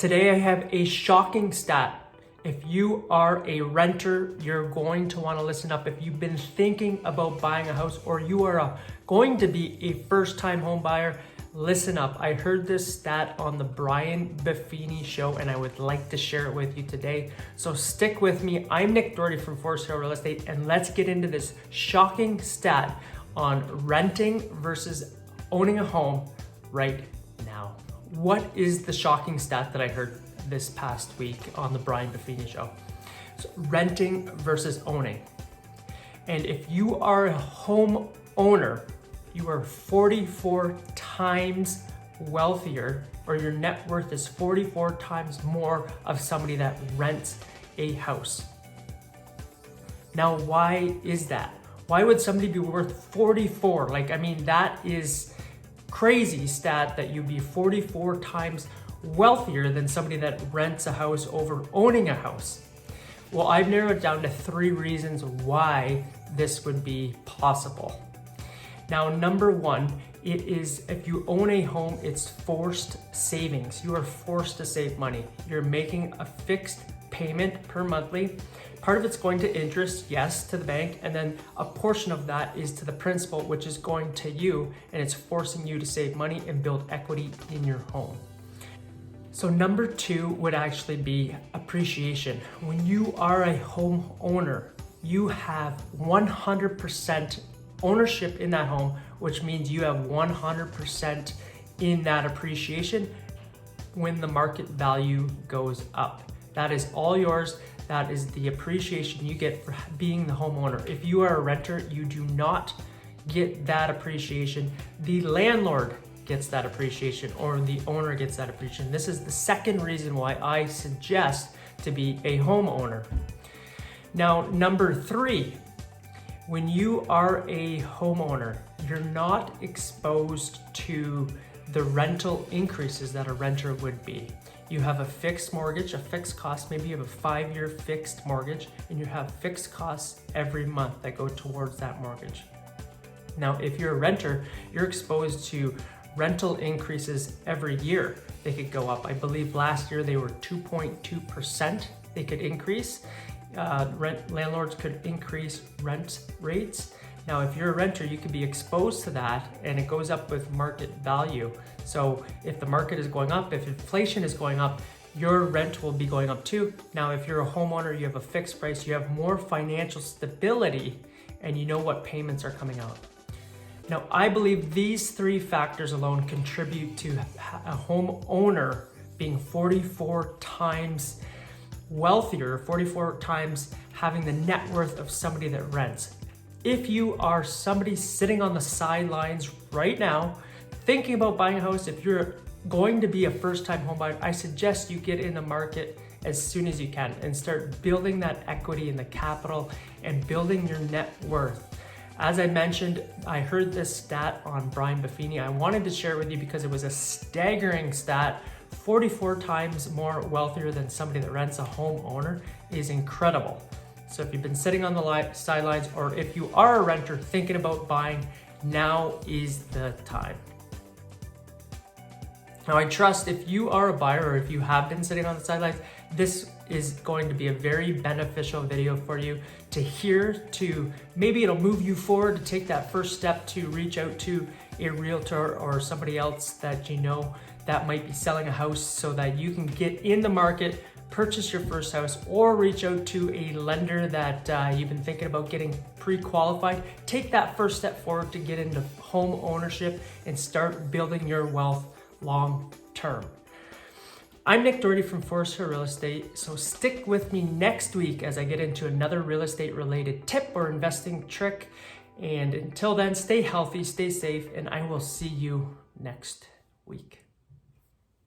Today I have a shocking stat. If you are a renter, you're going to want to listen up. If you've been thinking about buying a house or you are going to be a first-time home buyer, listen up. I heard this stat on the Brian Buffini show and I would like to share it with you today. So stick with me. I'm Nick Doherty from Forest Hill Real Estate and let's get into this shocking stat on renting versus owning a home right now. What is the shocking stat that I heard this past week on the Brian Buffini show? So renting versus owning. And if you are a homeowner, you are 44 times wealthier, or your net worth is 44 times more of somebody that rents a house. Now, why is that? Why would somebody be worth 44? That is crazy stat that you'd be 44 times wealthier than somebody that rents a house over owning a house. Well, I've narrowed it down to 3 reasons why this would be possible. Now, number 1, it is if you own a home, it's forced savings. You are forced to save money. You're making a fixed payment per monthly. Part of it's going to interest, yes, to the bank, and then a portion of that is to the principal, which is going to you, and it's forcing you to save money and build equity in your home. So number 2 would actually be appreciation. When you are a homeowner, you have 100% ownership in that home, which means you have 100% in that appreciation when the market value goes up. That is all yours. That is the appreciation you get for being the homeowner. If you are a renter, you do not get that appreciation. The landlord gets that appreciation, or the owner gets that appreciation. This is the second reason why I suggest to be a homeowner. Now, number 3, when you are a homeowner, you're not exposed to the rental increases that a renter would be. You have a fixed mortgage, a fixed cost. Maybe you have a 5-year fixed mortgage and you have fixed costs every month that go towards that mortgage. Now, if you're a renter, you're exposed to rental increases every year. They could go up. I believe last year they were 2.2%. They could increase. Landlords could increase rent rates. Now, if you're a renter, you could be exposed to that and it goes up with market value. So if the market is going up, if inflation is going up, your rent will be going up too. Now, if you're a homeowner, you have a fixed price, you have more financial stability and you know what payments are coming out. Now, I believe these 3 factors alone contribute to a homeowner being 44 times wealthier, 44 times having the net worth of somebody that rents. If you are somebody sitting on the sidelines right now, thinking about buying a house, if you're going to be a first-time home buyer, I suggest you get in the market as soon as you can and start building that equity in the capital and building your net worth. As I mentioned, I heard this stat on Brian Buffini. I wanted to share it with you because it was a staggering stat. 44 times more wealthier than somebody that rents a homeowner is incredible. So if you've been sitting on the sidelines, or if you are a renter thinking about buying, now is the time. Now, I trust if you are a buyer or if you have been sitting on the sidelines, this is going to be a very beneficial video for you to hear, to maybe it'll move you forward to take that first step to reach out to a realtor or somebody else that you know that might be selling a house so that you can get in the market, purchase your first house, or reach out to a lender that you've been thinking about getting pre-qualified. Take that first step forward to get into home ownership and start building your wealth long term. I'm Nick Doherty from Forest Hill Real Estate, so stick with me next week as I get into another real estate related tip or investing trick. And until then, stay healthy, stay safe, and I will see you next week.